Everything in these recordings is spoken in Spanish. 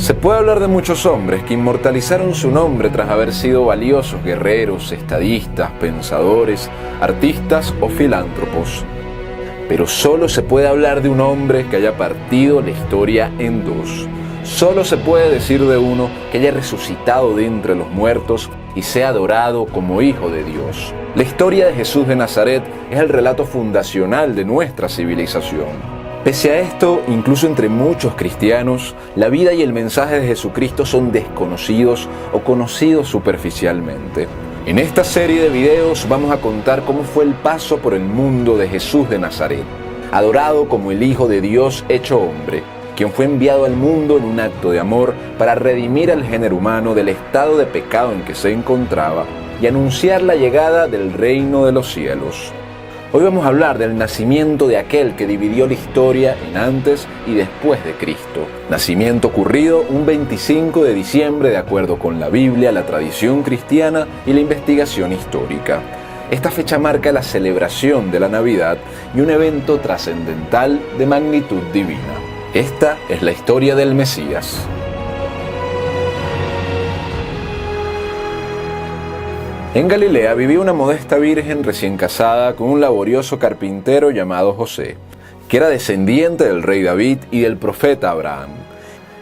Se puede hablar de muchos hombres que inmortalizaron su nombre tras haber sido valiosos guerreros, estadistas, pensadores, artistas o filántropos. Pero solo se puede hablar de un hombre que haya partido la historia en dos. Solo se puede decir de uno que haya resucitado de entre los muertos y sea adorado como Hijo de Dios. La historia de Jesús de Nazaret es el relato fundacional de nuestra civilización. Pese a esto, incluso entre muchos cristianos, la vida y el mensaje de Jesucristo son desconocidos o conocidos superficialmente. En esta serie de videos vamos a contar cómo fue el paso por el mundo de Jesús de Nazaret, adorado como el Hijo de Dios hecho hombre, quien fue enviado al mundo en un acto de amor para redimir al género humano del estado de pecado en que se encontraba y anunciar la llegada del reino de los cielos. Hoy vamos a hablar del nacimiento de aquel que dividió la historia en antes y después de Cristo. Nacimiento ocurrido un 25 de diciembre de acuerdo con la Biblia, la tradición cristiana y la investigación histórica. Esta fecha marca la celebración de la Navidad y un evento trascendental de magnitud divina. Esta es la historia del Mesías. En Galilea vivía una modesta virgen recién casada con un laborioso carpintero llamado José, que era descendiente del rey David y del profeta Abraham.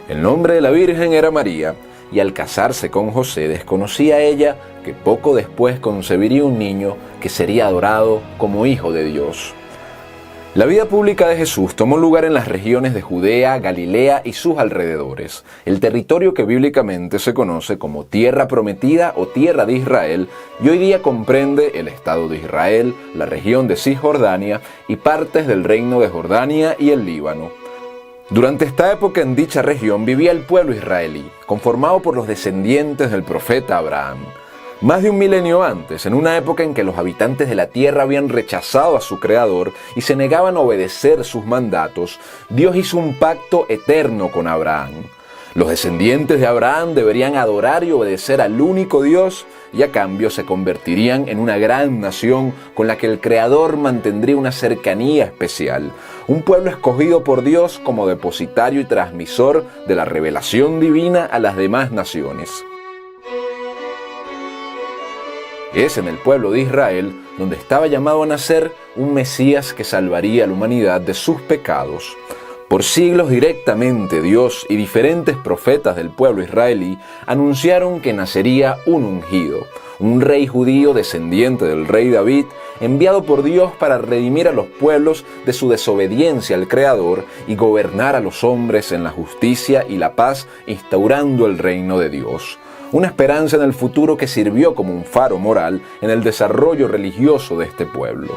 El nombre de la virgen era María, y al casarse con José desconocía ella que poco después concebiría un niño que sería adorado como Hijo de Dios. La vida pública de Jesús tomó lugar en las regiones de Judea, Galilea y sus alrededores, el territorio que bíblicamente se conoce como Tierra Prometida o Tierra de Israel, y hoy día comprende el Estado de Israel, la región de Cisjordania y partes del Reino de Jordania y el Líbano. Durante esta época en dicha región vivía el pueblo israelí, conformado por los descendientes del profeta Abraham. Más de un milenio antes, en una época en que los habitantes de la tierra habían rechazado a su Creador y se negaban a obedecer sus mandatos, Dios hizo un pacto eterno con Abraham. Los descendientes de Abraham deberían adorar y obedecer al único Dios y a cambio se convertirían en una gran nación con la que el Creador mantendría una cercanía especial, un pueblo escogido por Dios como depositario y transmisor de la revelación divina a las demás naciones. Es en el pueblo de Israel donde estaba llamado a nacer un Mesías que salvaría a la humanidad de sus pecados. Por siglos directamente Dios y diferentes profetas del pueblo israelí anunciaron que nacería un ungido, un rey judío descendiente del rey David, enviado por Dios para redimir a los pueblos de su desobediencia al Creador y gobernar a los hombres en la justicia y la paz, instaurando el reino de Dios. Una esperanza en el futuro que sirvió como un faro moral en el desarrollo religioso de este pueblo.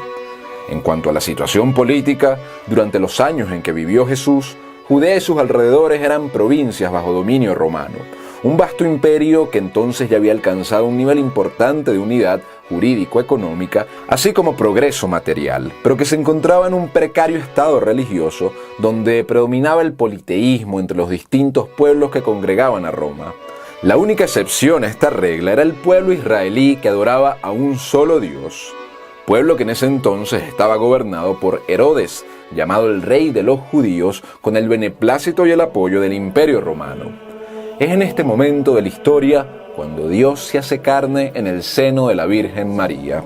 En cuanto a la situación política, durante los años en que vivió Jesús, Judea y sus alrededores eran provincias bajo dominio romano, un vasto imperio que entonces ya había alcanzado un nivel importante de unidad jurídico-económica, así como progreso material, pero que se encontraba en un precario estado religioso donde predominaba el politeísmo entre los distintos pueblos que congregaban a Roma. La única excepción a esta regla era el pueblo israelí que adoraba a un solo Dios, pueblo que en ese entonces estaba gobernado por Herodes, llamado el rey de los judíos, con el beneplácito y el apoyo del Imperio Romano. Es en este momento de la historia cuando Dios se hace carne en el seno de la Virgen María.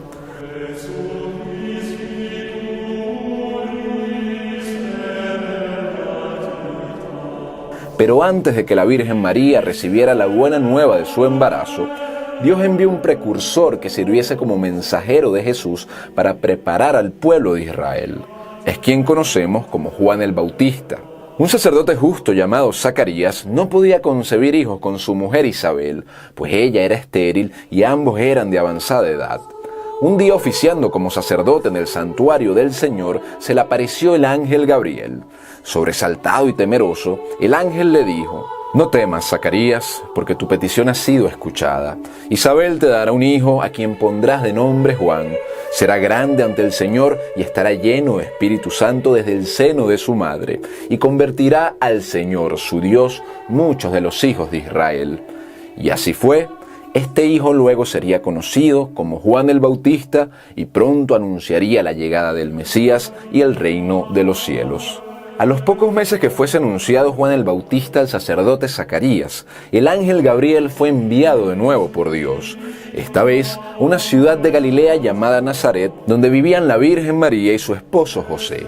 Pero antes de que la Virgen María recibiera la buena nueva de su embarazo, Dios envió un precursor que sirviese como mensajero de Jesús para preparar al pueblo de Israel. Es quien conocemos como Juan el Bautista. Un sacerdote justo llamado Zacarías no podía concebir hijos con su mujer Isabel, pues ella era estéril y ambos eran de avanzada edad. Un día oficiando como sacerdote en el santuario del Señor, se le apareció el ángel Gabriel. Sobresaltado y temeroso, el ángel le dijo: «No temas, Zacarías, porque tu petición ha sido escuchada. Isabel te dará un hijo a quien pondrás de nombre Juan. Será grande ante el Señor y estará lleno de Espíritu Santo desde el seno de su madre, y convertirá al Señor, su Dios, muchos de los hijos de Israel». Y así fue. Este hijo luego sería conocido como Juan el Bautista y pronto anunciaría la llegada del Mesías y el reino de los cielos. A los pocos meses que fuese anunciado Juan el Bautista al sacerdote Zacarías, el ángel Gabriel fue enviado de nuevo por Dios, esta vez a una ciudad de Galilea llamada Nazaret, donde vivían la Virgen María y su esposo José.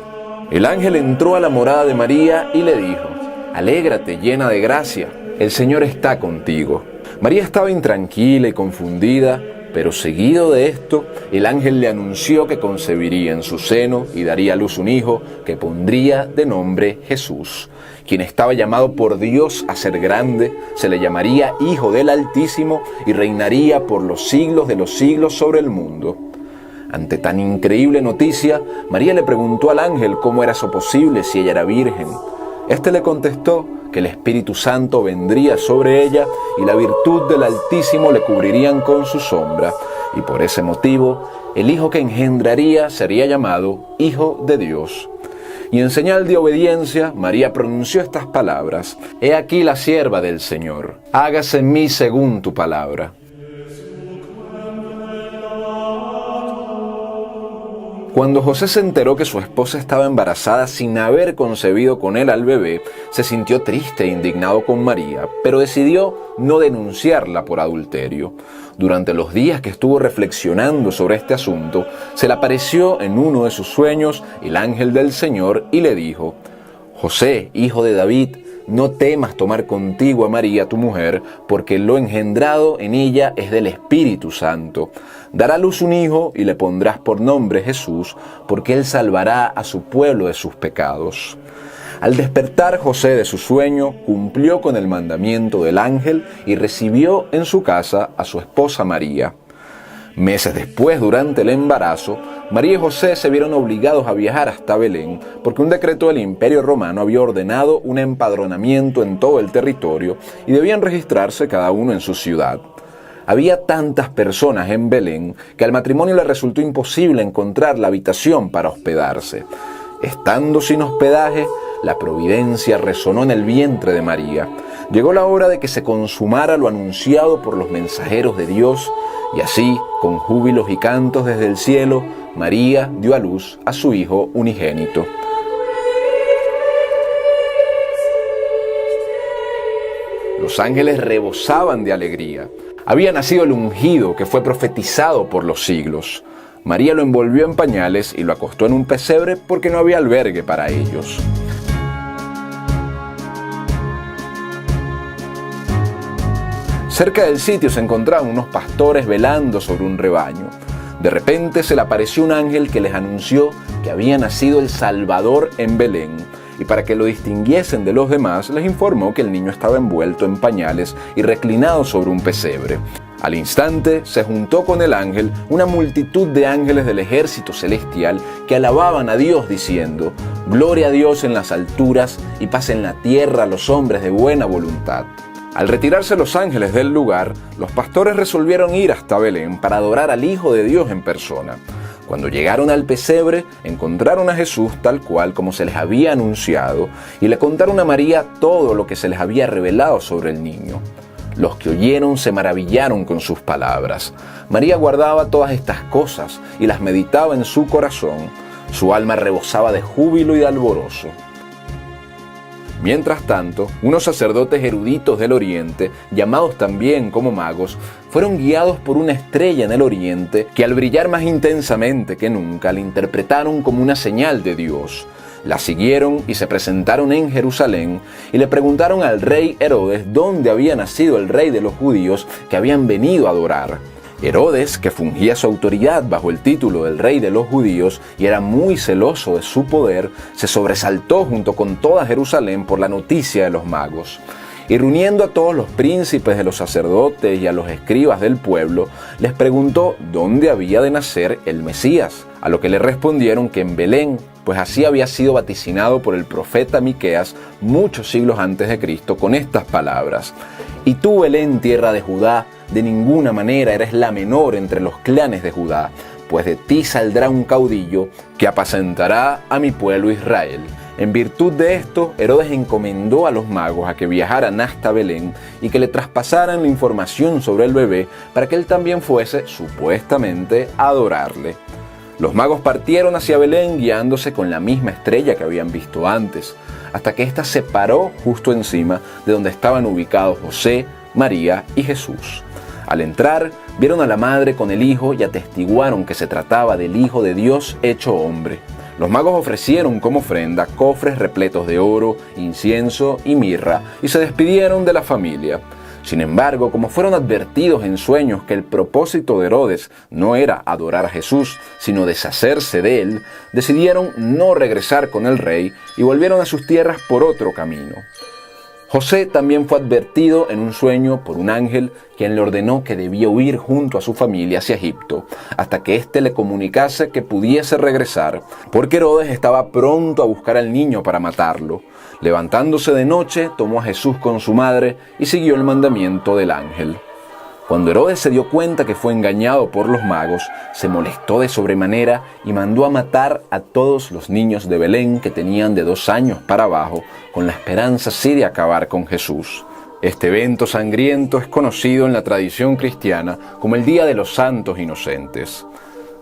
El ángel entró a la morada de María y le dijo: «Alégrate, llena de gracia, el Señor está contigo». María estaba intranquila y confundida, pero seguido de esto, el ángel le anunció que concebiría en su seno y daría a luz un hijo que pondría de nombre Jesús. Quien estaba llamado por Dios a ser grande, se le llamaría Hijo del Altísimo y reinaría por los siglos de los siglos sobre el mundo. Ante tan increíble noticia, María le preguntó al ángel cómo era eso posible si ella era virgen. Este le contestó que el Espíritu Santo vendría sobre ella y la virtud del Altísimo le cubrirían con su sombra, y por ese motivo el hijo que engendraría sería llamado Hijo de Dios. Y en señal de obediencia, María pronunció estas palabras: «He aquí la sierva del Señor, hágase en mí según tu palabra». Cuando José se enteró que su esposa estaba embarazada sin haber concebido con él al bebé, se sintió triste e indignado con María, pero decidió no denunciarla por adulterio. Durante los días que estuvo reflexionando sobre este asunto, se le apareció en uno de sus sueños el ángel del Señor y le dijo: «José, hijo de David, no temas tomar contigo a María tu mujer, porque lo engendrado en ella es del Espíritu Santo. Dará a luz un hijo y le pondrás por nombre Jesús, porque él salvará a su pueblo de sus pecados». Al despertar José de su sueño, cumplió con el mandamiento del ángel y recibió en su casa a su esposa María. Meses después, durante el embarazo, María y José se vieron obligados a viajar hasta Belén porque un decreto del Imperio Romano había ordenado un empadronamiento en todo el territorio y debían registrarse cada uno en su ciudad. Había tantas personas en Belén que al matrimonio le resultó imposible encontrar la habitación para hospedarse. Estando sin hospedaje, la providencia resonó en el vientre de María. Llegó la hora de que se consumara lo anunciado por los mensajeros de Dios, y así, con júbilos y cantos desde el cielo, María dio a luz a su hijo unigénito. Los ángeles rebosaban de alegría. Había nacido el ungido que fue profetizado por los siglos. María lo envolvió en pañales y lo acostó en un pesebre porque no había albergue para ellos. Cerca del sitio se encontraban unos pastores velando sobre un rebaño. De repente se le apareció un ángel que les anunció que había nacido el Salvador en Belén, y para que lo distinguiesen de los demás, les informó que el niño estaba envuelto en pañales y reclinado sobre un pesebre. Al instante se juntó con el ángel una multitud de ángeles del ejército celestial que alababan a Dios diciendo: «Gloria a Dios en las alturas y paz en la tierra a los hombres de buena voluntad». Al retirarse los ángeles del lugar, los pastores resolvieron ir hasta Belén para adorar al Hijo de Dios en persona. Cuando llegaron al pesebre, encontraron a Jesús tal cual como se les había anunciado y le contaron a María todo lo que se les había revelado sobre el niño. Los que oyeron se maravillaron con sus palabras. María guardaba todas estas cosas y las meditaba en su corazón. Su alma rebosaba de júbilo y de alborozo. Mientras tanto, unos sacerdotes eruditos del oriente, llamados también como magos, fueron guiados por una estrella en el oriente que al brillar más intensamente que nunca la interpretaron como una señal de Dios. La siguieron y se presentaron en Jerusalén y le preguntaron al rey Herodes dónde había nacido el rey de los judíos que habían venido a adorar. Herodes, que fungía su autoridad bajo el título del rey de los judíos y era muy celoso de su poder, se sobresaltó junto con toda Jerusalén por la noticia de los magos. Y reuniendo a todos los príncipes de los sacerdotes y a los escribas del pueblo, les preguntó dónde había de nacer el Mesías, a lo que le respondieron que en Belén, pues así había sido vaticinado por el profeta Miqueas muchos siglos antes de Cristo con estas palabras: «Y tú, Belén, tierra de Judá, de ninguna manera eres la menor entre los clanes de Judá, pues de ti saldrá un caudillo que apacentará a mi pueblo Israel». En virtud de esto, Herodes encomendó a los magos a que viajaran hasta Belén y que le traspasaran la información sobre el bebé para que él también fuese, supuestamente, a adorarle. Los magos partieron hacia Belén guiándose con la misma estrella que habían visto antes, hasta que ésta se paró justo encima de donde estaban ubicados José, María y Jesús. Al entrar, vieron a la madre con el hijo y atestiguaron que se trataba del Hijo de Dios hecho hombre. Los magos ofrecieron como ofrenda cofres repletos de oro, incienso y mirra y se despidieron de la familia. Sin embargo, como fueron advertidos en sueños que el propósito de Herodes no era adorar a Jesús, sino deshacerse de él, decidieron no regresar con el rey y volvieron a sus tierras por otro camino. José también fue advertido en un sueño por un ángel, quien le ordenó que debía huir junto a su familia hacia Egipto, hasta que éste le comunicase que pudiese regresar, porque Herodes estaba pronto a buscar al niño para matarlo. Levantándose de noche, tomó a Jesús con su madre y siguió el mandamiento del ángel. Cuando Herodes se dio cuenta que fue engañado por los magos, se molestó de sobremanera y mandó a matar a todos los niños de Belén que tenían de 2 años para abajo, con la esperanza así de acabar con Jesús. Este evento sangriento es conocido en la tradición cristiana como el Día de los Santos Inocentes.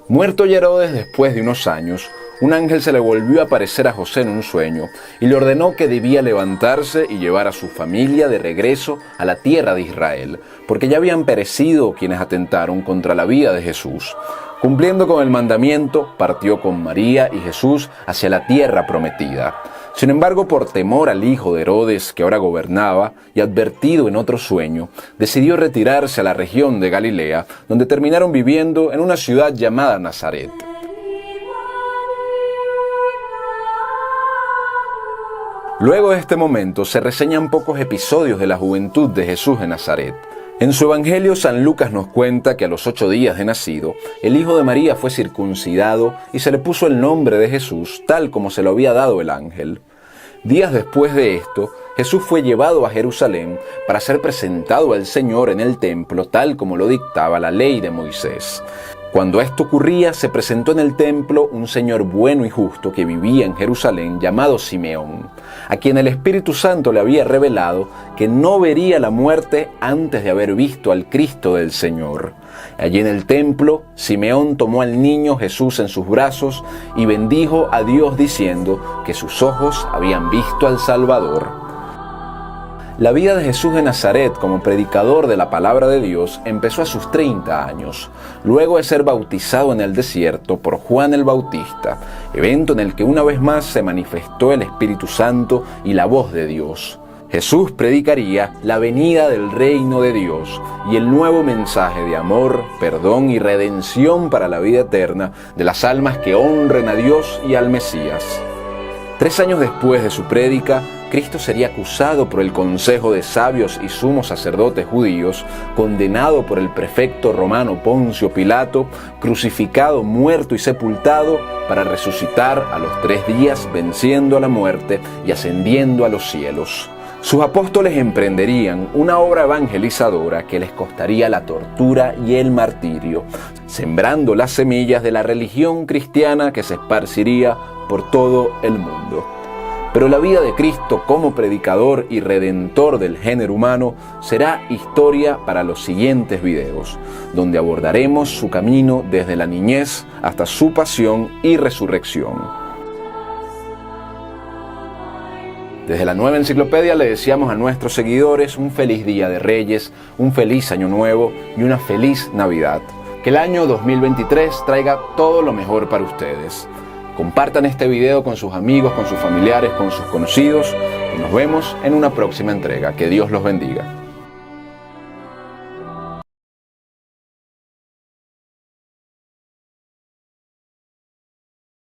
Muerto ya Herodes después de unos años, un ángel se le volvió a aparecer a José en un sueño y le ordenó que debía levantarse y llevar a su familia de regreso a la tierra de Israel, porque ya habían perecido quienes atentaron contra la vida de Jesús. Cumpliendo con el mandamiento, partió con María y Jesús hacia la tierra prometida. Sin embargo, por temor al hijo de Herodes, que ahora gobernaba, y advertido en otro sueño, decidió retirarse a la región de Galilea, donde terminaron viviendo en una ciudad llamada Nazaret. Luego de este momento se reseñan pocos episodios de la juventud de Jesús en Nazaret. En su Evangelio, San Lucas nos cuenta que a los 8 días de nacido, el hijo de María fue circuncidado y se le puso el nombre de Jesús, tal como se lo había dado el ángel. Días después de esto, Jesús fue llevado a Jerusalén para ser presentado al Señor en el templo, tal como lo dictaba la ley de Moisés. Cuando esto ocurría, se presentó en el templo un señor bueno y justo que vivía en Jerusalén, llamado Simeón, a quien el Espíritu Santo le había revelado que no vería la muerte antes de haber visto al Cristo del Señor. Allí en el templo, Simeón tomó al niño Jesús en sus brazos y bendijo a Dios diciendo que sus ojos habían visto al Salvador. La vida de Jesús de Nazaret como predicador de la palabra de Dios empezó a sus 30 años, luego de ser bautizado en el desierto por Juan el Bautista, evento en el que una vez más se manifestó el Espíritu Santo y la voz de Dios. Jesús predicaría la venida del reino de Dios y el nuevo mensaje de amor, perdón y redención para la vida eterna de las almas que honren a Dios y al Mesías. 3 años después de su prédica, Cristo sería acusado por el consejo de sabios y sumos sacerdotes judíos, condenado por el prefecto romano Poncio Pilato, crucificado, muerto y sepultado, para resucitar a los 3 días venciendo a la muerte y ascendiendo a los cielos. Sus apóstoles emprenderían una obra evangelizadora que les costaría la tortura y el martirio, sembrando las semillas de la religión cristiana que se esparciría por todo el mundo. Pero la vida de Cristo como predicador y redentor del género humano será historia para los siguientes videos, donde abordaremos su camino desde la niñez hasta su pasión y resurrección. Desde la Nueva Enciclopedia le deseamos a nuestros seguidores un feliz Día de Reyes, un feliz Año Nuevo y una feliz Navidad. Que el año 2023 traiga todo lo mejor para ustedes. Compartan este video con sus amigos, con sus familiares, con sus conocidos y nos vemos en una próxima entrega. Que Dios los bendiga.